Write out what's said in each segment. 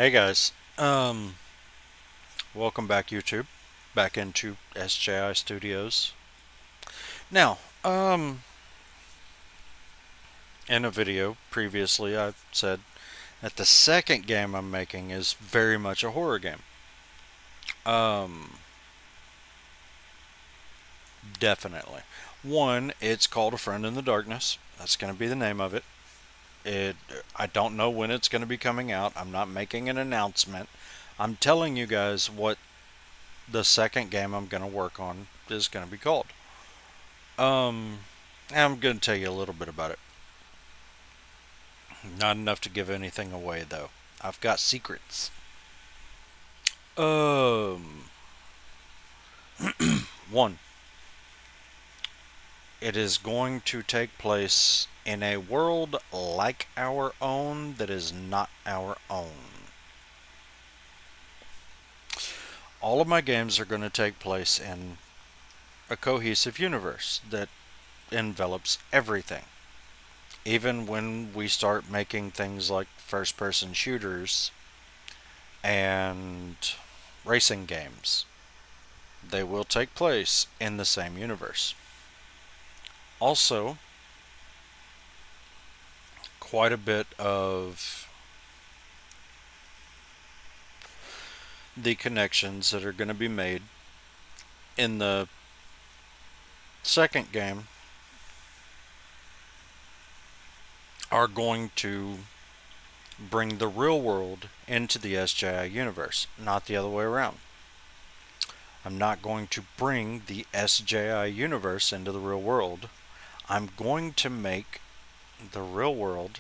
Hey guys, welcome back YouTube, back into SJI Studios. Now, in a video previously I said that the second game I'm making is very much a horror game. Um, Definitely. One, it's called A Friend in the Darkness. That's going to be the name of it. It I don't know when it's going to be coming out. I'm not making an announcement. I'm telling you guys what the second game I'm going to work on is going to be called. Um, I'm going to tell you a little bit about it. Not enough to give anything away, though. I've got secrets. Um, One, it is going to take place in a world like our own that is not our own. All of my games are going to take place in a cohesive universe that envelops everything. Even when we start making things like first person shooters and racing games, they will take place in the same universe. Also, quite a bit of the connections that are going to be made in the second game are going to bring the real world into the SJI universe, not the other way around. I'm not going to bring the SJI universe into the real world. I'm going to make the real world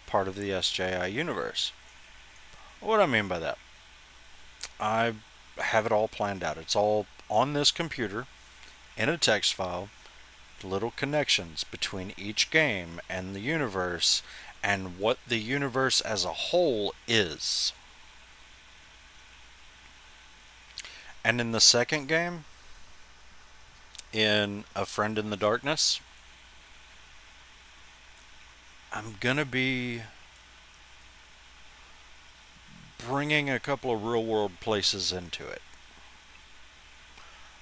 part of the SJI universe. What do I mean by that? I have it all planned out. It's all on this computer in a text file, little connections between each game and the universe and what the universe as a whole is. And in the second game, in A Friend in the Darkness, I'm going to be bringing a couple of real world places into it.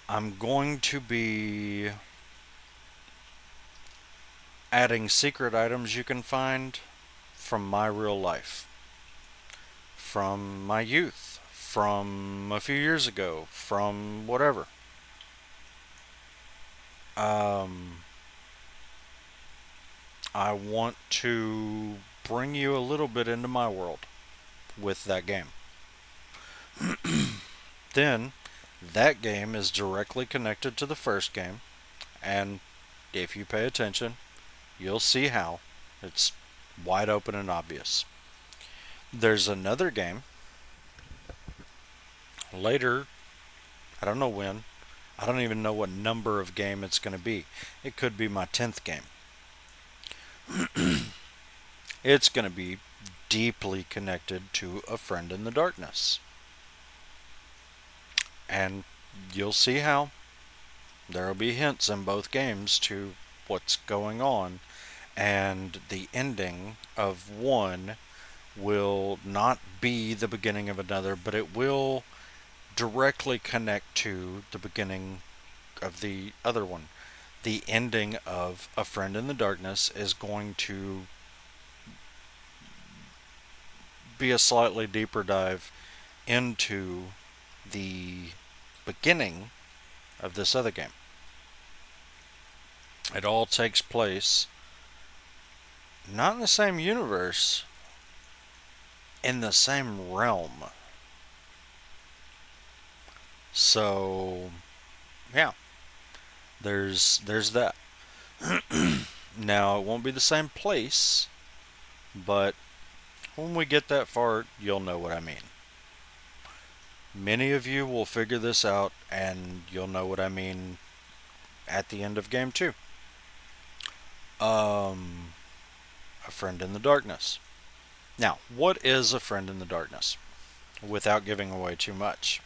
I'm going to be adding secret items you can find from my real life, from my youth, from a few years ago, from whatever. Um, I want to bring you a little bit into my world with that game. Then, that game is directly connected to the first game, and if you pay attention, you'll see how. It's wide open and obvious. There's another game later, I don't know when, I don't even know what number of game it's going to be. It could be my 10th game. It's going to be deeply connected to A Friend in the Darkness. And you'll see how. There will be hints in both games to what's going on, and the ending of one will not be the beginning of another, but it will directly connect to the beginning of the other one. The ending of A Friend in the Darkness is going to be a slightly deeper dive into the beginning of this other game. It all takes place not in the same universe, in the same realm. So, yeah, there's that. Now, it won't be the same place, but when we get that far, you'll know what I mean. Many of you will figure this out, and you'll know what I mean at the end of game two. Um, A Friend in the Darkness. Now, what is A Friend in the Darkness? Without giving away too much,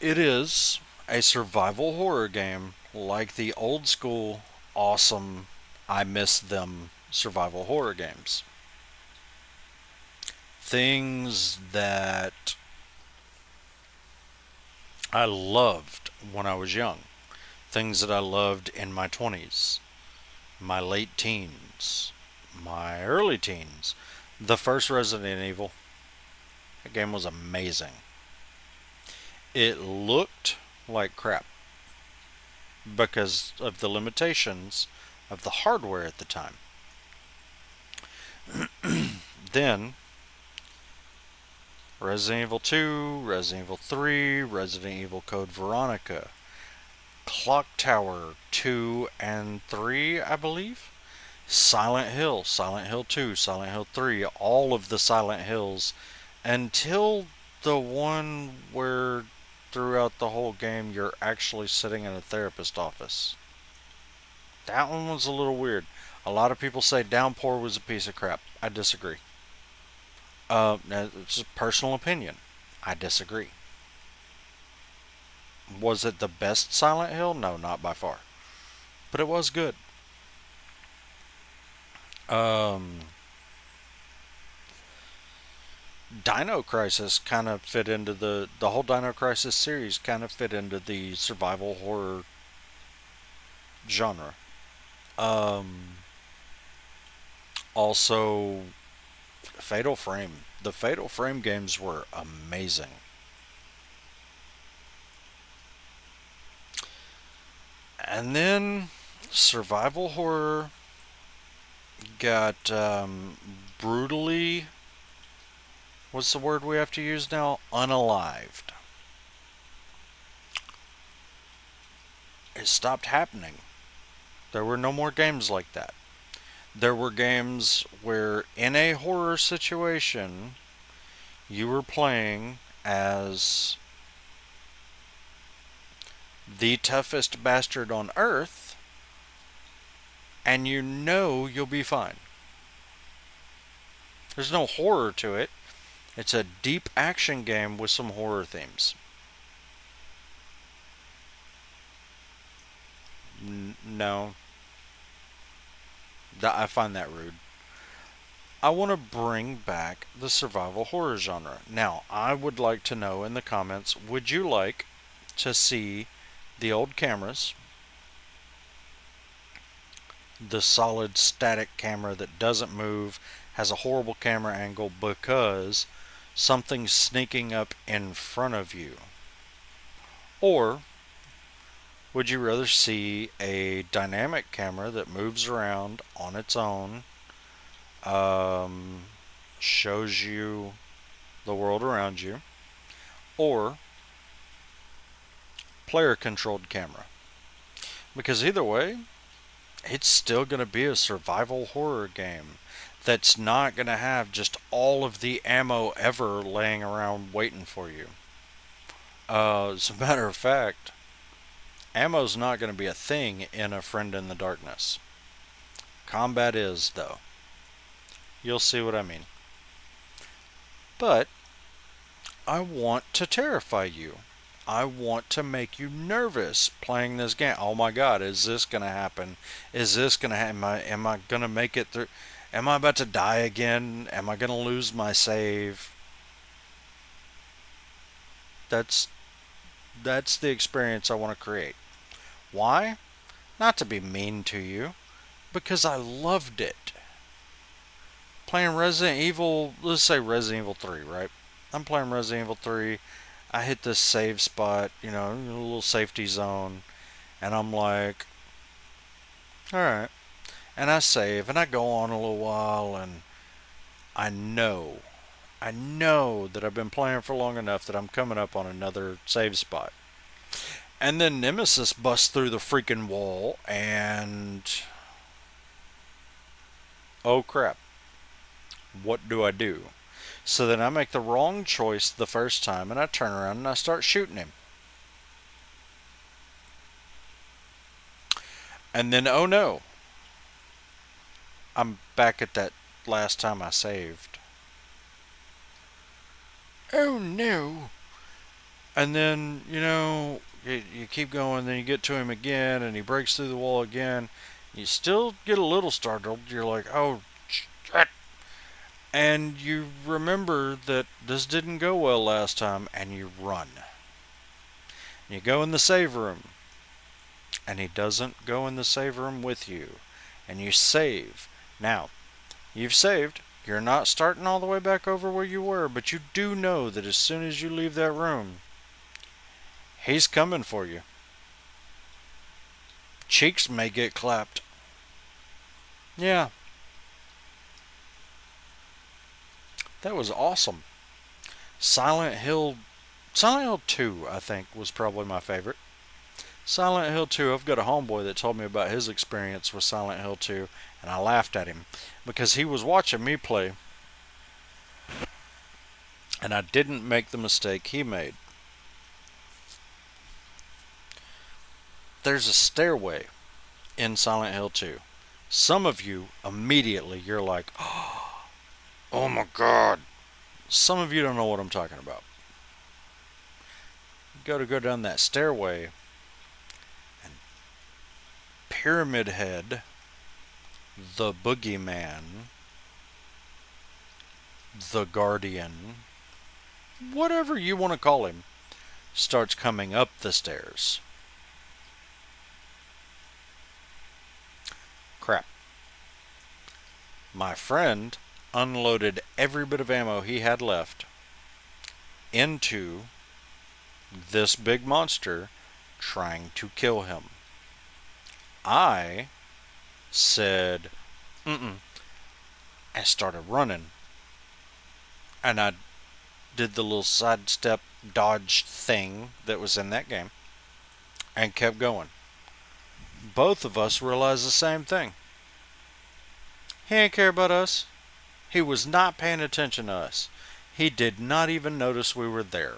it is a survival horror game like the old school, awesome, I miss them survival horror games. things that I loved when I was young, things that I loved in my 20s, my late teens, my early teens. The first Resident Evil, that game was amazing. It looked like crap because of the limitations of the hardware at the time. Then Resident Evil 2, Resident Evil 3, Resident Evil Code Veronica, Clock Tower 2 and 3, I believe. Silent Hill, Silent Hill 2, Silent Hill 3, all of the Silent Hills until the one where throughout the whole game you're actually sitting in a therapist office. That one was a little weird. A lot of people say Downpour was a piece of crap. I disagree. It's a personal opinion. I disagree. Was it the best Silent Hill? No, not by far. But it was good. Um, Dino Crisis kind of fit into the whole Dino Crisis series kind of fit into the survival horror genre. Um, Also, Fatal Frame. The Fatal Frame games were amazing. And then survival horror got brutally, what's the word we have to use now? Unalived. It stopped happening. There were no more games like that. There were games where, in a horror situation, you were playing as the toughest bastard on earth, and you know you'll be fine. There's no horror to it. It's a deep action game with some horror themes. No, I find that rude. I want to bring back the survival horror genre. Now, I would like to know in the comments, would you like to see the old cameras, the solid static camera that doesn't move, has a horrible camera angle because something's sneaking up in front of you? Or would you rather see a dynamic camera that moves around on its own, um, shows you the world around you, or player controlled camera? Because either way, it's still going to be a survival horror game that's not going to have just all of the ammo ever laying around waiting for you. As a matter of fact, ammo's not going to be a thing in A Friend in the Darkness. Combat is, though. You'll see what I mean. But I want to terrify you. I want to make you nervous playing this game. Oh my God, is this going to happen? Is this going to happen? Am I going to make it through? Am I about to die again? Am I going to lose my save? That's that's the experience I want to create. Why? Not to be mean to you, because I loved it. Playing Resident Evil, let's say Resident Evil 3, right? I'm playing Resident Evil 3. I hit this save spot, a little safety zone, and I'm like, alright. And I save, and I go on a little while, and I know, I know that I've been playing for long enough that I'm coming up on another save spot. And then Nemesis busts through the freaking wall, and oh crap, what do I do? So then I make the wrong choice the first time, and I turn around and I start shooting him. And then, oh no, I'm back at that last time I saved. Oh no. And then, you keep going, then you get to him again, and he breaks through the wall again. You still get a little startled. You're like, oh, shit. And you remember that this didn't go well last time, and you run. You go in the save room, and he doesn't go in the save room with you. And you save. Now, you've saved. You're not starting all the way back over where you were, but you do know that as soon as you leave that room, he's coming for you. Cheeks may get clapped. Yeah, that was awesome. Silent Hill Silent Hill 2, I think, was probably my favorite. Silent Hill 2, I've got a homeboy that told me about his experience with Silent Hill 2, and I laughed at him because he was watching me play, and I didn't make the mistake he made. There's a stairway in Silent Hill 2. Some of you, immediately, you're like, oh my god. Some of you don't know what I'm talking about. You go down that stairway, and Pyramid Head, the Boogeyman, the Guardian, whatever you want to call him, starts coming up the stairs. Crap. My friend unloaded every bit of ammo he had left into this big monster trying to kill him. I said, mm-mm, and started running. And I did the little sidestep dodge thing that was in that game and kept going. Both of us realized the same thing. He didn't care about us. He was not paying attention to us. He did not even notice we were there.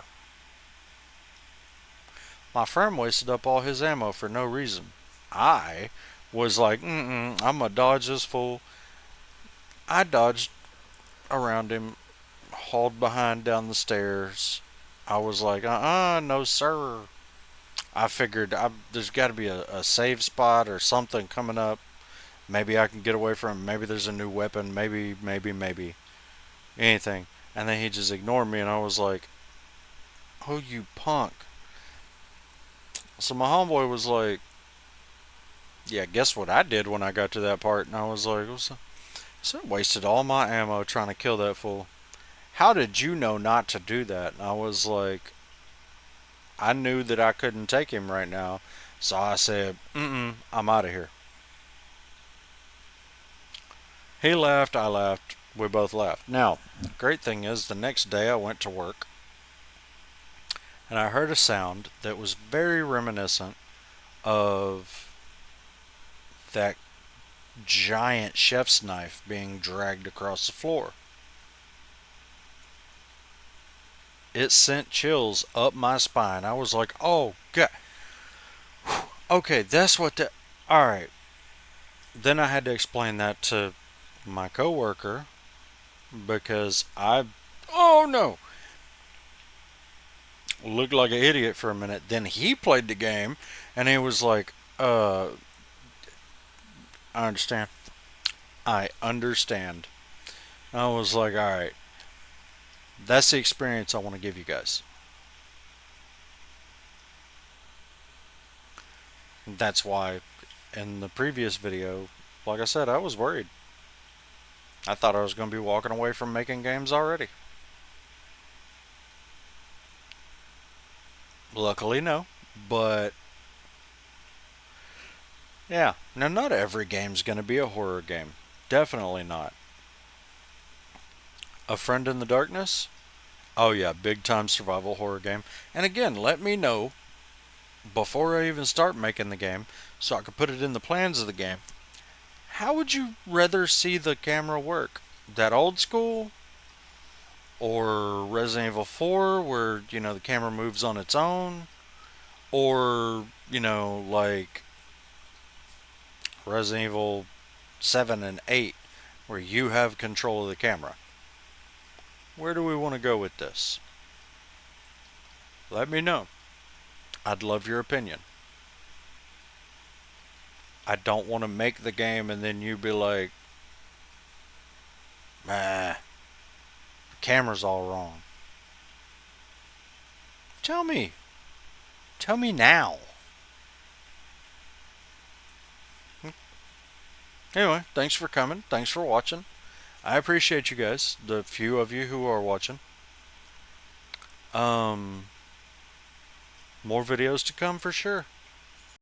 My friend wasted up all his ammo for no reason. I was like, I'm gonna dodge this fool. I dodged around him, hauled behind down the stairs. I was like, no sir. I figured there's got to be a save spot or something coming up. Maybe I can get away from him. Maybe there's a new weapon. Maybe. Anything. And then he just ignored me, and I was like, oh, you punk. So my homeboy was like, yeah, guess what I did when I got to that part? And I was like, so I wasted all my ammo trying to kill that fool. How did you know not to do that? And I was like, I knew that I couldn't take him right now. So I said, I'm out of here. He laughed, I laughed, we both laughed. Now, the great thing is, the next day I went to work, and I heard a sound that was very reminiscent of that giant chef's knife being dragged across the floor. It sent chills up my spine. I was like, oh, God. Okay, that's what the... Alright. Then I had to explain that to my coworker because oh no, looked like an idiot for a minute. Then he played the game and he was like, I understand. I understand. I was like, alright, that's the experience I want to give you guys. That's why in the previous video, like I said, I was worried. I thought I was going to be walking away from making games already. Luckily, no. But, yeah. Now, not every game's going to be a horror game. Definitely not. A Friend in the Darkness? Oh, yeah. Big time survival horror game. And again, let me know before I even start making the game so I can put it in the plans of the game. How would you rather see the camera work? That old school? Or Resident Evil 4 where, the camera moves on its own? Or, like Resident Evil 7 and 8 where you have control of the camera? Where do we want to go with this? Let me know. I'd love your opinion. I don't want to make the game and then you be like, nah. camera's all wrong? Tell me. Tell me now. Anyway, thanks for coming. Thanks for watching. I appreciate you guys, the few of you who are watching. More videos to come for sure.